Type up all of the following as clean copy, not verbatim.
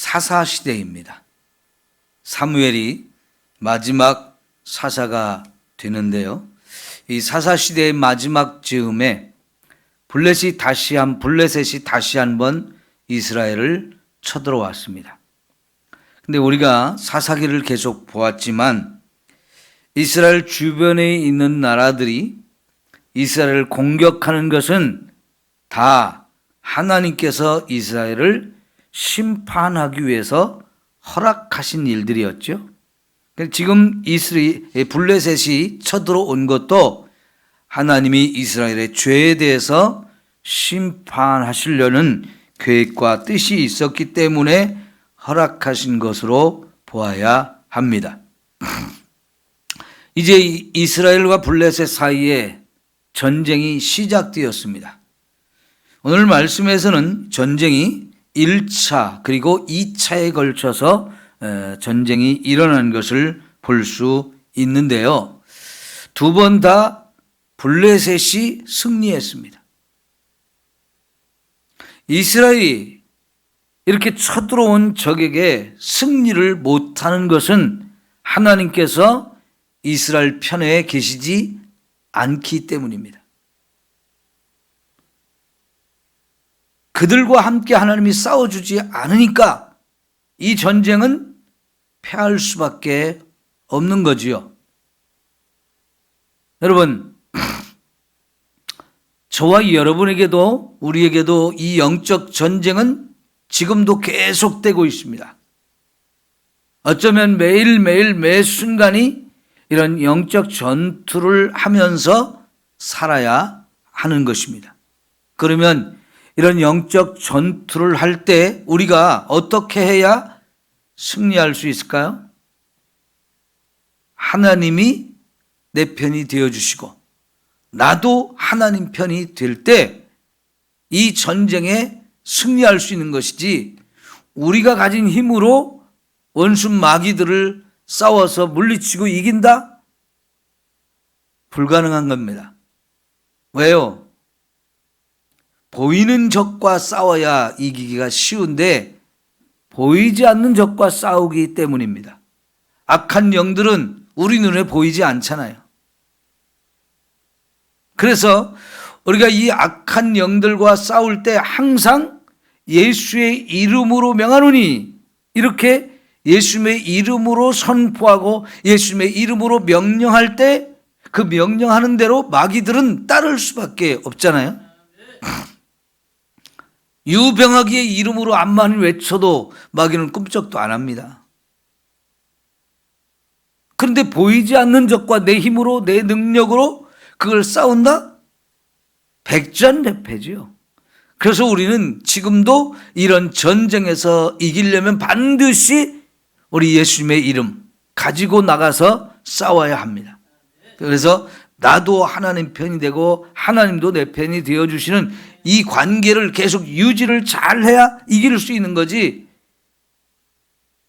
사사시대입니다. 사무엘이 마지막 사사가 되는데요. 이 사사시대의 마지막 즈음에 블레셋이 다시 한번 이스라엘을 쳐들어왔습니다. 근데 우리가 사사기를 계속 보았지만 이스라엘 주변에 있는 나라들이 이스라엘을 공격하는 것은 다 하나님께서 이스라엘을 심판하기 위해서 허락하신 일들이었죠. 지금 블레셋이 쳐들어온 것도 하나님이 이스라엘의 죄에 대해서 심판하시려는 계획과 뜻이 있었기 때문에 허락하신 것으로 보아야 합니다. 이제 이스라엘과 블레셋 사이에 전쟁이 시작되었습니다. 오늘 말씀에서는 전쟁이 1차 그리고 2차에 걸쳐서 전쟁이 일어난 것을 볼 수 있는데요. 두 번 다 블레셋이 승리했습니다. 이스라엘이 이렇게 쳐들어온 적에게 승리를 못하는 것은 하나님께서 이스라엘 편에 계시지 않기 때문입니다. 그들과 함께 하나님이 싸워주지 않으니까 이 전쟁은 패할 수밖에 없는 거지요. 여러분, 저와 여러분에게도 우리에게도 이 영적 전쟁은 지금도 계속되고 있습니다. 어쩌면 매일매일 매 순간이 이런 영적 전투를 하면서 살아야 하는 것입니다. 그러면 이런 영적 전투를 할 때 우리가 어떻게 해야 승리할 수 있을까요? 하나님이 내 편이 되어주시고 나도 하나님 편이 될 때 이 전쟁에 승리할 수 있는 것이지, 우리가 가진 힘으로 원수 마귀들을 싸워서 물리치고 이긴다? 불가능한 겁니다. 왜요? 보이는 적과 싸워야 이기기가 쉬운데 보이지 않는 적과 싸우기 때문입니다. 악한 영들은 우리 눈에 보이지 않잖아요. 그래서 우리가 이 악한 영들과 싸울 때 항상 예수의 이름으로 명하노니, 이렇게 예수의 이름으로 선포하고 예수의 이름으로 명령할 때 그 명령하는 대로 마귀들은 따를 수밖에 없잖아요. 유병하기의 이름으로 암만을 외쳐도 마귀는 꿈쩍도 안 합니다. 그런데 보이지 않는 적과 내 힘으로 내 능력으로 그걸 싸운다? 백전백패지요. 그래서 우리는 지금도 이런 전쟁에서 이기려면 반드시 우리 예수님의 이름 가지고 나가서 싸워야 합니다. 그래서 나도 하나님 편이 되고 하나님도 내 편이 되어주시는 이 관계를 계속 유지를 잘해야 이길 수 있는 거지,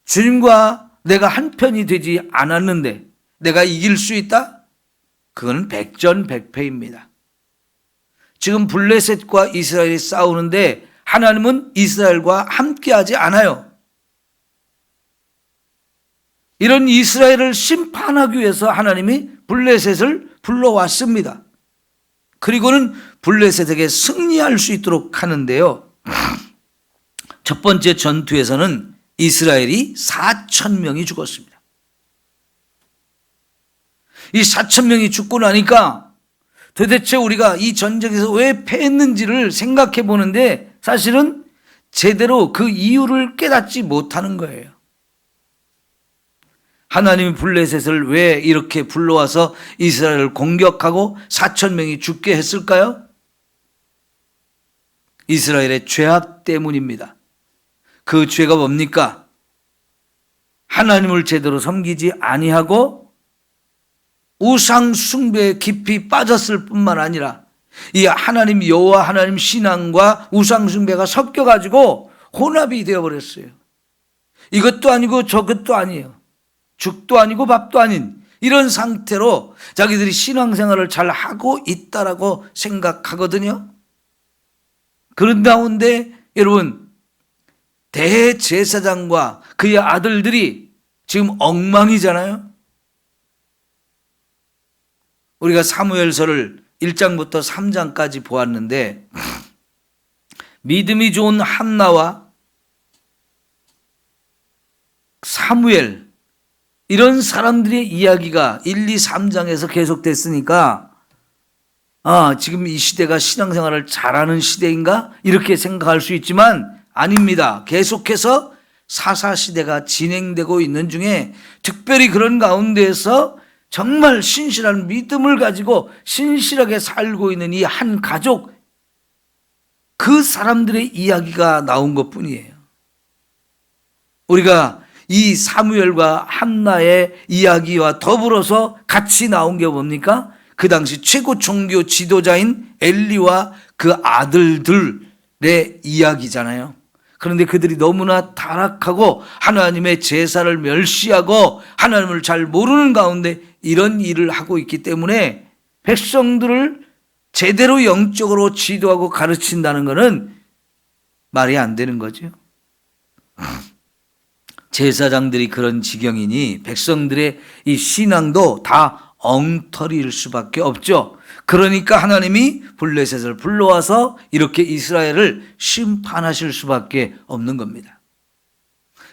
주님과 내가 한 편이 되지 않았는데 내가 이길 수 있다? 그건 백전백패입니다. 지금 블레셋과 이스라엘이 싸우는데 하나님은 이스라엘과 함께하지 않아요. 이런 이스라엘을 심판하기 위해서 하나님이 블레셋을 불러왔습니다. 그리고는 블레셋에게 승리할 수 있도록 하는데요. 첫 번째 전투에서는 이스라엘이 4,000명이 죽었습니다. 이 4,000명이 죽고 나니까 도대체 우리가 이 전쟁에서 왜 패했는지를 생각해 보는데 사실은 제대로 그 이유를 깨닫지 못하는 거예요. 하나님이 블레셋을 왜 이렇게 불러와서 이스라엘을 공격하고 4,000명이 죽게 했을까요? 이스라엘의 죄악 때문입니다. 그 죄가 뭡니까? 하나님을 제대로 섬기지 아니하고 우상 숭배에 깊이 빠졌을 뿐만 아니라 이 하나님 여호와 하나님 신앙과 우상 숭배가 섞여가지고 혼합이 되어버렸어요. 이것도 아니고 저것도 아니에요. 죽도 아니고 밥도 아닌 이런 상태로 자기들이 신앙생활을 잘 하고 있다라고 생각하거든요. 그런 가운데 여러분, 대제사장과 그의 아들들이 지금 엉망이잖아요. 우리가 사무엘서를 1장부터 3장까지 보았는데 믿음이 좋은 한나와 사무엘 이런 사람들의 이야기가 1, 2, 3장에서 계속됐으니까 지금 이 시대가 신앙생활을 잘하는 시대인가? 이렇게 생각할 수 있지만 아닙니다. 계속해서 사사시대가 진행되고 있는 중에 특별히 그런 가운데에서 정말 신실한 믿음을 가지고 신실하게 살고 있는 이 한 가족, 그 사람들의 이야기가 나온 것뿐이에요. 우리가 이 사무엘과 한나의 이야기와 더불어서 같이 나온 게 뭡니까? 그 당시 최고 종교 지도자인 엘리와 그 아들들의 이야기잖아요. 그런데 그들이 너무나 타락하고 하나님의 제사를 멸시하고 하나님을 잘 모르는 가운데 이런 일을 하고 있기 때문에 백성들을 제대로 영적으로 지도하고 가르친다는 것은 말이 안 되는 거죠. 제사장들이 그런 지경이니 백성들의 이 신앙도 다 엉터리일 수밖에 없죠. 그러니까 하나님이 블레셋을 불러와서 이렇게 이스라엘을 심판하실 수밖에 없는 겁니다.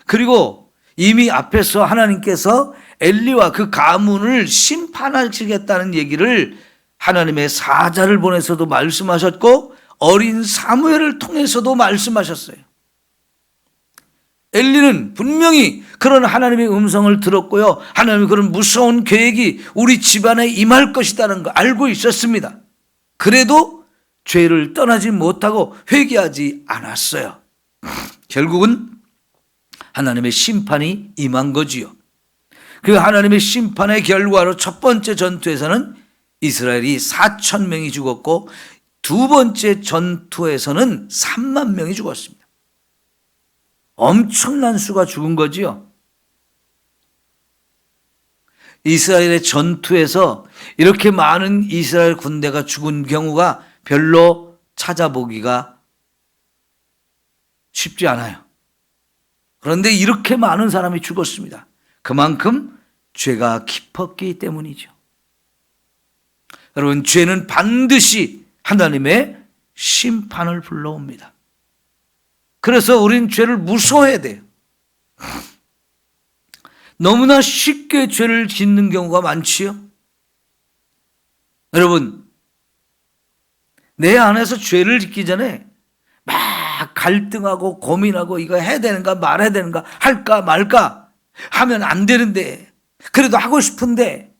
그리고 이미 앞에서 하나님께서 엘리와 그 가문을 심판하시겠다는 얘기를 하나님의 사자를 보내서도 말씀하셨고 어린 사무엘을 통해서도 말씀하셨어요. 엘리는 분명히 그런 하나님의 음성을 들었고요. 하나님의 그런 무서운 계획이 우리 집안에 임할 것이라는 걸 알고 있었습니다. 그래도 죄를 떠나지 못하고 회개하지 않았어요. 결국은 하나님의 심판이 임한 거지요. 그 하나님의 심판의 결과로 첫 번째 전투에서는 이스라엘이 4천 명이 죽었고 두 번째 전투에서는 3만 명이 죽었습니다. 엄청난 수가 죽은 거지요. 이스라엘의 전투에서 이렇게 많은 이스라엘 군대가 죽은 경우가 별로 찾아보기가 쉽지 않아요. 그런데 이렇게 많은 사람이 죽었습니다. 그만큼 죄가 깊었기 때문이죠. 여러분, 죄는 반드시 하나님의 심판을 불러옵니다. 그래서 우린 죄를 무서워해야 돼요. 너무나 쉽게 죄를 짓는 경우가 많지요. 여러분, 내 안에서 죄를 짓기 전에 막 갈등하고 고민하고 이거 해야 되는가 말해야 되는가 할까 말까 하면 안 되는데 그래도 하고 싶은데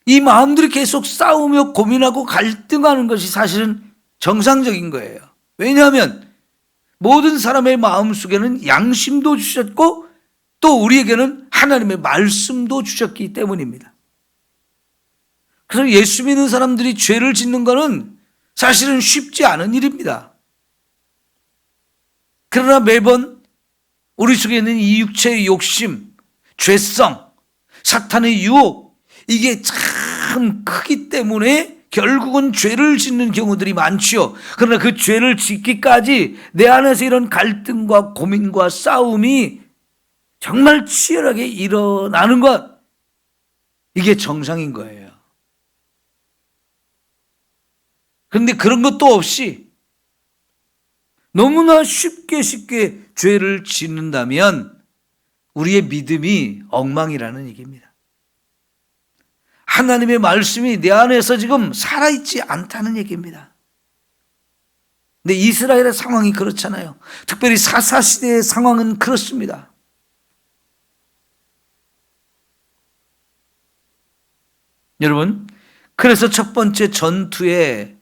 이 마음들이 계속 싸우며 고민하고 갈등하는 것이 사실은 정상적인 거예요. 왜냐하면 모든 사람의 마음속에는 양심도 주셨고 또 우리에게는 하나님의 말씀도 주셨기 때문입니다. 그래서 예수 믿는 사람들이 죄를 짓는 것은 사실은 쉽지 않은 일입니다. 그러나 매번 우리 속에 있는 이 육체의 욕심, 죄성, 사탄의 유혹, 이게 참 크기 때문에 결국은 죄를 짓는 경우들이 많지요. 그러나 그 죄를 짓기까지 내 안에서 이런 갈등과 고민과 싸움이 정말 치열하게 일어나는 것, 이게 정상인 거예요. 그런데 그런 것도 없이 너무나 쉽게 죄를 짓는다면 우리의 믿음이 엉망이라는 얘기입니다. 하나님의 말씀이 내 안에서 지금 살아있지 않다는 얘기입니다. 근데 이스라엘의 상황이 그렇잖아요. 특별히 사사시대의 상황은 그렇습니다. 여러분, 그래서 첫 번째 전투에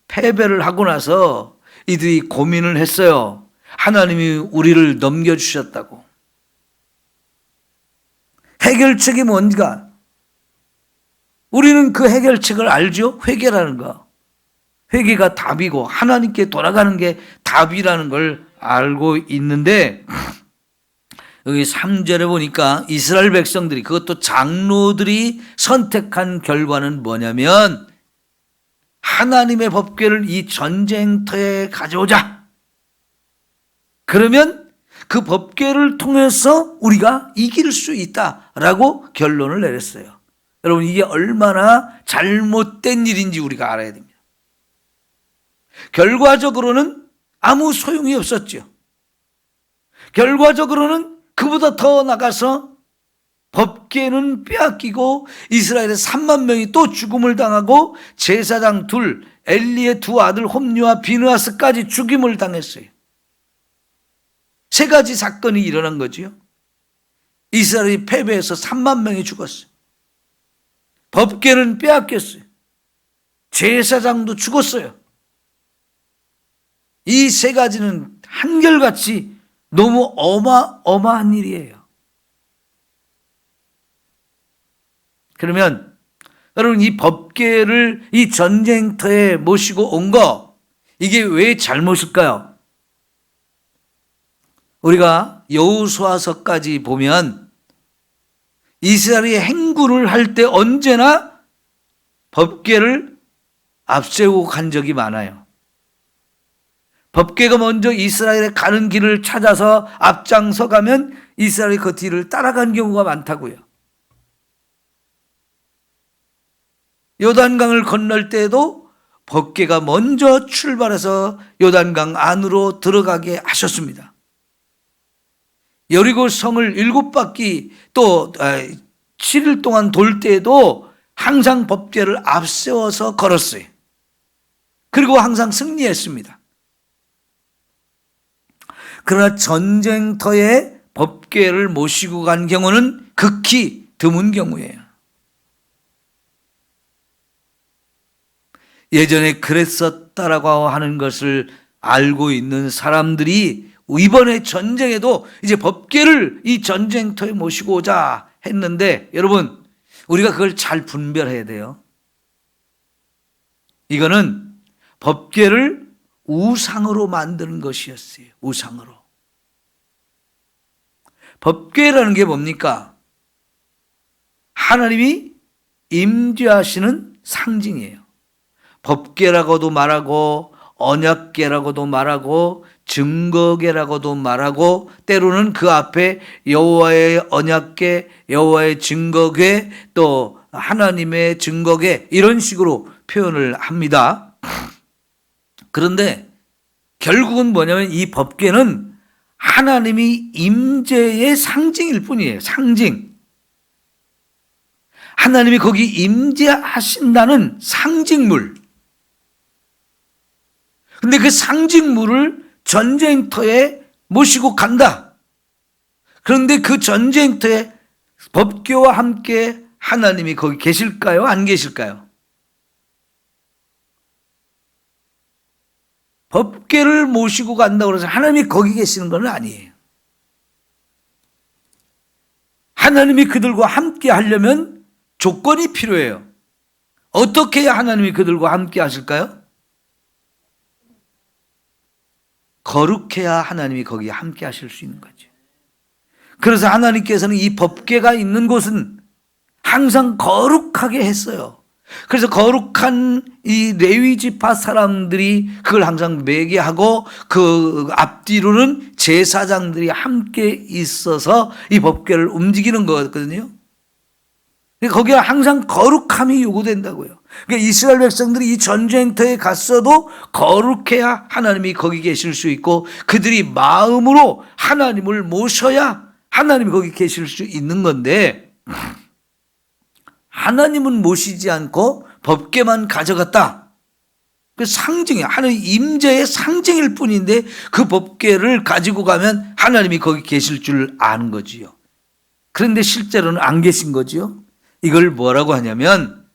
패배를 하고 나서 이들이 고민을 했어요. 하나님이 우리를 넘겨주셨다고. 해결책이 뭔가? 우리는 그 해결책을 알죠? 회개라는 거. 회개가 답이고 하나님께 돌아가는 게 답이라는 걸 알고 있는데 여기 3절에 보니까 이스라엘 백성들이, 그것도 장로들이 선택한 결과는 뭐냐면 하나님의 법궤를 이 전쟁터에 가져오자. 그러면 그 법궤를 통해서 우리가 이길 수 있다라고 결론을 내렸어요. 여러분, 이게 얼마나 잘못된 일인지 우리가 알아야 됩니다. 결과적으로는 아무 소용이 없었죠. 결과적으로는 그보다 더 나가서 법궤는 빼앗기고 이스라엘의 3만 명이 또 죽음을 당하고 제사장 둘, 엘리의 두 아들 홈리와 비느하스까지 죽임을 당했어요. 세 가지 사건이 일어난 거지요. 이스라엘이 패배해서 3만 명이 죽었어요. 법궤는 빼앗겼어요. 제사장도 죽었어요. 이 세 가지는 한결같이 너무 어마어마한 일이에요. 그러면 여러분, 이 법궤를 이 전쟁터에 모시고 온 거, 이게 왜 잘못일까요? 우리가 여호수아서까지 보면 이스라엘이 행군을 할 때 언제나 법궤를 앞세우고 간 적이 많아요. 법궤가 먼저 이스라엘에 가는 길을 찾아서 앞장서 가면 이스라엘이 그 뒤를 따라간 경우가 많다고요. 요단강을 건널 때에도 법궤가 먼저 출발해서 요단강 안으로 들어가게 하셨습니다. 여리고 성을 7바퀴 또 7일 동안 돌 때에도 항상 법궤를 앞세워서 걸었어요. 그리고 항상 승리했습니다. 그러나 전쟁터에 법궤를 모시고 간 경우는 극히 드문 경우예요. 예전에 그랬었다라고 하는 것을 알고 있는 사람들이 이번에 전쟁에도 이제 법궤를 이 전쟁터에 모시고 오자 했는데, 여러분, 우리가 그걸 잘 분별해야 돼요. 이거는 법궤를 우상으로 만드는 것이었어요. 우상으로. 법궤라는 게 뭡니까? 하나님이 임재하시는 상징이에요. 법궤라고도 말하고 언약궤라고도 말하고 증거궤라고도 말하고, 때로는 그 앞에 여호와의 언약궤, 여호와의 증거궤, 또 하나님의 증거궤, 이런 식으로 표현을 합니다. 그런데 결국은 뭐냐면 이 법궤는 하나님이 임재의 상징일 뿐이에요. 상징. 하나님이 거기 임재하신다는 상징물. 근데 그 상징물을 전쟁터에 모시고 간다. 그런데 그 전쟁터에 법궤와 함께 하나님이 거기 계실까요? 안 계실까요? 법궤를 모시고 간다고 해서 하나님이 거기 계시는 건 아니에요. 하나님이 그들과 함께 하려면 조건이 필요해요. 어떻게 해야 하나님이 그들과 함께 하실까요? 거룩해야 하나님이 거기에 함께 하실 수 있는 거죠. 그래서 하나님께서는 이 법궤가 있는 곳은 항상 거룩하게 했어요. 그래서 거룩한 이 레위 지파 사람들이 그걸 항상 매개하고 그 앞뒤로는 제사장들이 함께 있어서 이 법궤를 움직이는 거거든요. 거기에 항상 거룩함이 요구된다고요. 그러니까 이스라엘 백성들이 이 전쟁터에 갔어도 거룩해야 하나님이 거기 계실 수 있고, 그들이 마음으로 하나님을 모셔야 하나님이 거기 계실 수 있는 건데, 하나님은 모시지 않고 법궤만 가져갔다. 그 상징이야. 하나님 임재의 상징일 뿐인데 그 법궤를 가지고 가면 하나님이 거기 계실 줄 아는 거지요. 그런데 실제로는 안 계신 거지요. 이걸 뭐라고 하냐면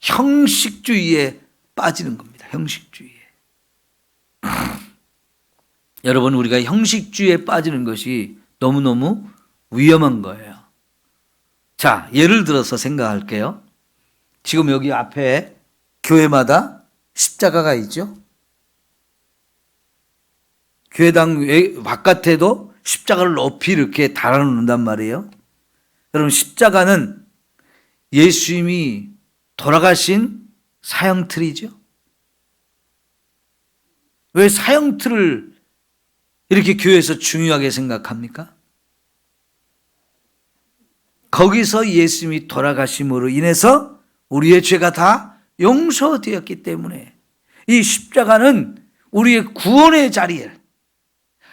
형식주의에 빠지는 겁니다. 형식주의에. 여러분, 우리가 형식주의에 빠지는 것이 너무너무 위험한 거예요. 자, 예를 들어서 생각할게요. 지금 여기 앞에 교회마다 십자가가 있죠. 교회당 바깥에도 십자가를 높이 이렇게 달아놓는단 말이에요. 여러분, 십자가는 예수님이 돌아가신 사형틀이죠. 왜 사형틀을 이렇게 교회에서 중요하게 생각합니까? 거기서 예수님이 돌아가심으로 인해서 우리의 죄가 다 용서되었기 때문에 이 십자가는 우리의 구원의 자리에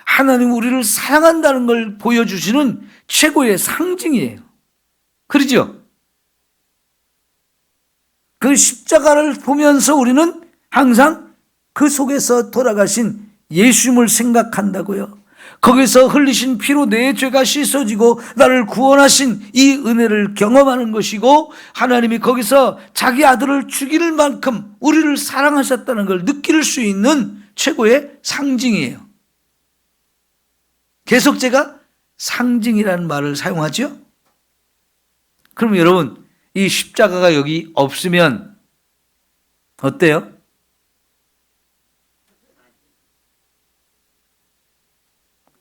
하나님 우리를 사랑한다는 걸 보여주시는 최고의 상징이에요. 그러죠? 그 십자가를 보면서 우리는 항상 그 속에서 돌아가신 예수님을 생각한다고요. 거기서 흘리신 피로 내 죄가 씻어지고 나를 구원하신 이 은혜를 경험하는 것이고 하나님이 거기서 자기 아들을 죽일 만큼 우리를 사랑하셨다는 걸 느낄 수 있는 최고의 상징이에요. 계속 제가 상징이라는 말을 사용하죠. 그럼 여러분 이 십자가가 여기 없으면 어때요?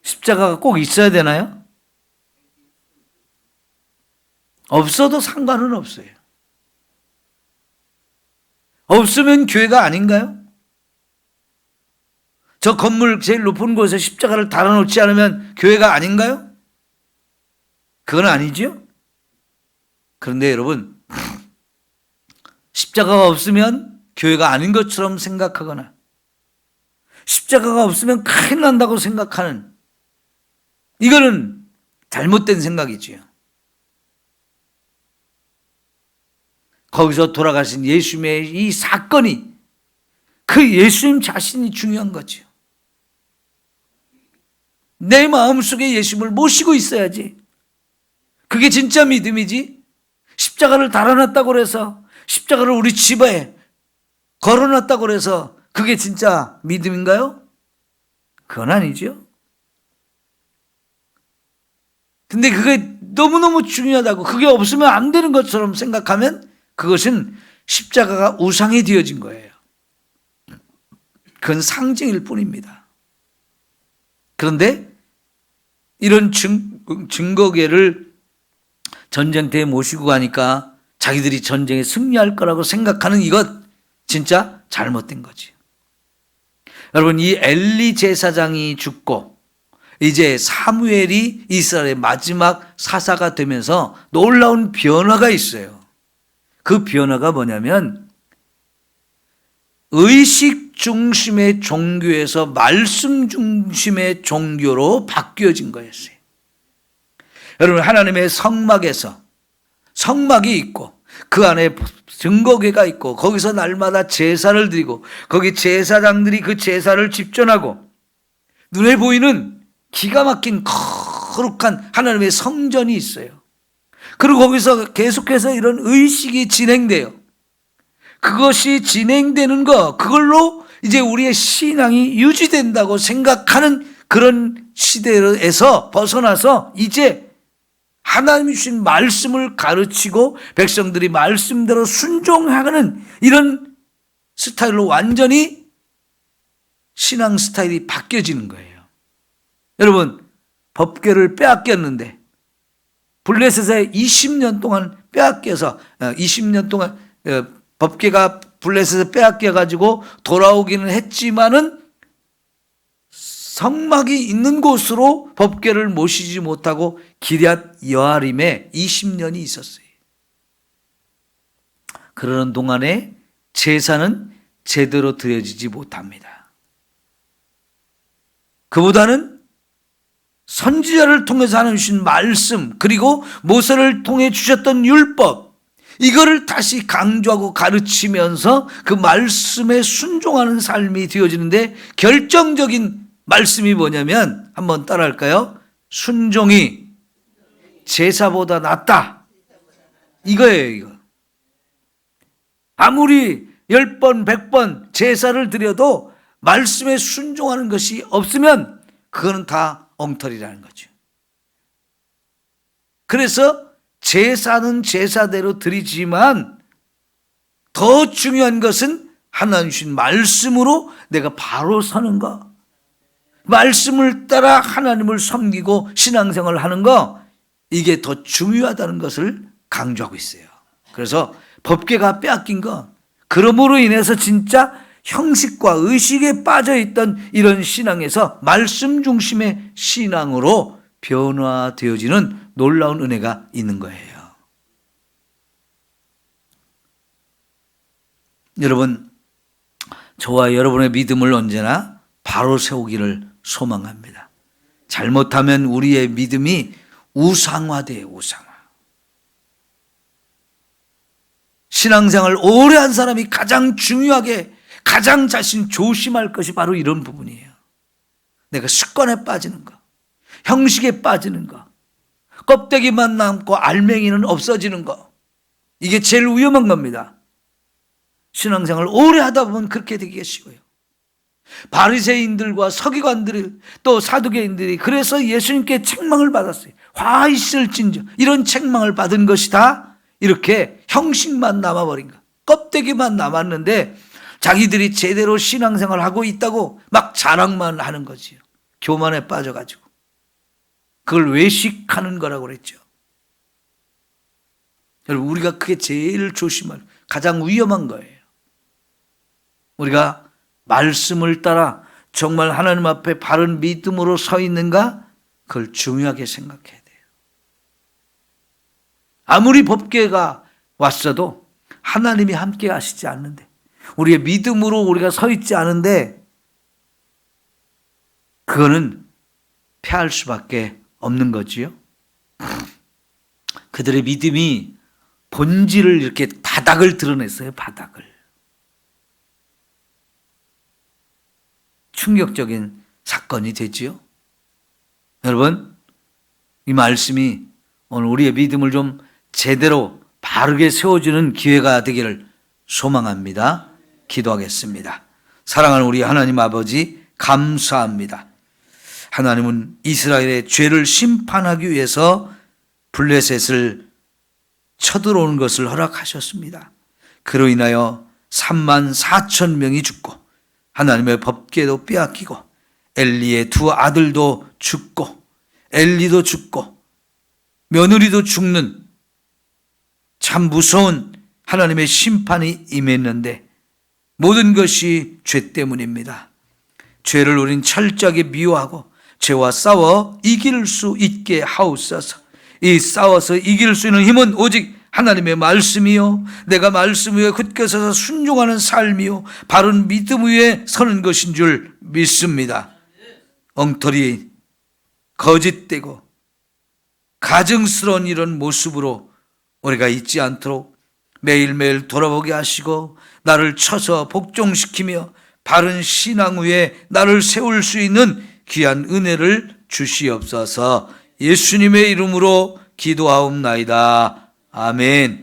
십자가가 꼭 있어야 되나요? 없어도 상관은 없어요. 없으면 교회가 아닌가요? 저 건물 제일 높은 곳에 십자가를 달아놓지 않으면 교회가 아닌가요? 그건 아니죠. 그런데 여러분, 십자가가 없으면 교회가 아닌 것처럼 생각하거나 십자가가 없으면 큰일 난다고 생각하는 이거는 잘못된 생각이지요. 거기서 돌아가신 예수님의 이 사건이 그 예수님 자신이 중요한 거죠. 내 마음속에 예수님을 모시고 있어야지. 그게 진짜 믿음이지. 십자가를 달아놨다고 해서 십자가를 우리 집에 걸어놨다고 해서 그게 진짜 믿음인가요? 그건 아니죠. 근데 그게 너무너무 중요하다고 그게 없으면 안 되는 것처럼 생각하면 그것은 십자가가 우상이 되어진 거예요. 그건 상징일 뿐입니다. 그런데 이런 증거계를 전쟁터에 모시고 가니까 자기들이 전쟁에 승리할 거라고 생각하는 이것 진짜 잘못된 거지. 여러분 이 엘리 제사장이 죽고 이제 사무엘이 이스라엘의 마지막 사사가 되면서 놀라운 변화가 있어요. 그 변화가 뭐냐면 의식 중심의 종교에서 말씀 중심의 종교로 바뀌어진 거였어요. 여러분 하나님의 성막에서 성막이 있고 그 안에 증거궤가 있고 거기서 날마다 제사를 드리고 거기 제사장들이 그 제사를 집전하고 눈에 보이는 기가 막힌 거룩한 하나님의 성전이 있어요. 그리고 거기서 계속해서 이런 의식이 진행돼요. 그것이 진행되는 거 그걸로 이제 우리의 신앙이 유지된다고 생각하는 그런 시대에서 벗어나서 이제 하나님이 주신 말씀을 가르치고 백성들이 말씀대로 순종하는 이런 스타일로 완전히 신앙 스타일이 바뀌어지는 거예요. 여러분 법궤를 빼앗겼는데 블레셋에 20년 동안 빼앗겨서 20년 동안 법궤가 블레셋에 빼앗겨가지고 돌아오기는 했지만은 성막이 있는 곳으로 법궤를 모시지 못하고 기럇 여아림에 20년이 있었어요. 그러는 동안에 제사는 제대로 드려지지 못합니다. 그보다는 선지자를 통해서 하나님 주신 말씀 그리고 모세를 통해 주셨던 율법 이거를 다시 강조하고 가르치면서 그 말씀에 순종하는 삶이 되어지는데 결정적인 말씀이 뭐냐면 한번 따라할까요? 순종이 제사보다 낫다. 이거예요. 이거. 아무리 10번 100번 제사를 드려도 말씀에 순종하는 것이 없으면 그거는 다 엉터리라는 거죠. 그래서 제사는 제사대로 드리지만 더 중요한 것은 하나님 주신 말씀으로 내가 바로 서는 거. 말씀을 따라 하나님을 섬기고 신앙생활을 하는 거 이게 더 중요하다는 것을 강조하고 있어요. 그래서 법궤가 빼앗긴 거 그러므로 인해서 진짜 형식과 의식에 빠져있던 이런 신앙에서 말씀 중심의 신앙으로 변화되어지는 놀라운 은혜가 있는 거예요. 여러분, 저와 여러분의 믿음을 언제나 바로 세우기를 소망합니다. 잘못하면 우리의 믿음이 우상화돼요, 우상화. 신앙생활 오래 한 사람이 가장 중요하게 가장 자신 조심할 것이 바로 이런 부분이에요. 내가 습관에 빠지는 거, 형식에 빠지는 거, 껍데기만 남고 알맹이는 없어지는 거, 이게 제일 위험한 겁니다. 신앙생활 오래 하다 보면 그렇게 되기가 쉬워요. 바리새인들과 서기관들 또 사두개인들이 그래서 예수님께 책망을 받았어요. 화 있을진저, 이런 책망을 받은 것이 다 이렇게 형식만 남아버린 거, 껍데기만 남았는데 자기들이 제대로 신앙생활을 하고 있다고 막 자랑만 하는 거지요. 교만에 빠져가지고 그걸 외식하는 거라고 그랬죠. 여러분, 우리가 그게 제일 조심할 가장 위험한 거예요. 우리가 말씀을 따라 정말 하나님 앞에 바른 믿음으로 서 있는가, 그걸 중요하게 생각해야 돼요. 아무리 법궤가 왔어도 하나님이 함께 하시지 않는데, 우리의 믿음으로 우리가 서 있지 않은데, 그거는 패할 수밖에 없는 거지요. 그들의 믿음이 본질을 이렇게 바닥을 드러냈어요. 바닥을. 충격적인 사건이 되지요. 여러분, 이 말씀이 오늘 우리의 믿음을 좀 제대로 바르게 세워주는 기회가 되기를 소망합니다. 기도하겠습니다. 사랑하는 우리 하나님 아버지, 감사합니다. 하나님은 이스라엘의 죄를 심판하기 위해서 블레셋을 쳐들어오는 것을 허락하셨습니다. 그로 인하여 34,000명이 죽고 하나님의 법궤도 빼앗기고 엘리의 두 아들도 죽고 엘리도 죽고 며느리도 죽는 참 무서운 하나님의 심판이 임했는데, 모든 것이 죄 때문입니다. 죄를 우린 철저하게 미워하고 죄와 싸워 이길 수 있게 하옵소서. 이 싸워서 이길 수 있는 힘은 오직 하나님의 말씀이요, 내가 말씀 위에 굳게 서서 순종하는 삶이요, 바른 믿음 위에 서는 것인 줄 믿습니다. 엉터리, 거짓되고 가증스러운 이런 모습으로 우리가 있지 않도록 매일매일 돌아보게 하시고 나를 쳐서 복종시키며 바른 신앙 위에 나를 세울 수 있는 귀한 은혜를 주시옵소서. 예수님의 이름으로 기도하옵나이다. 아멘.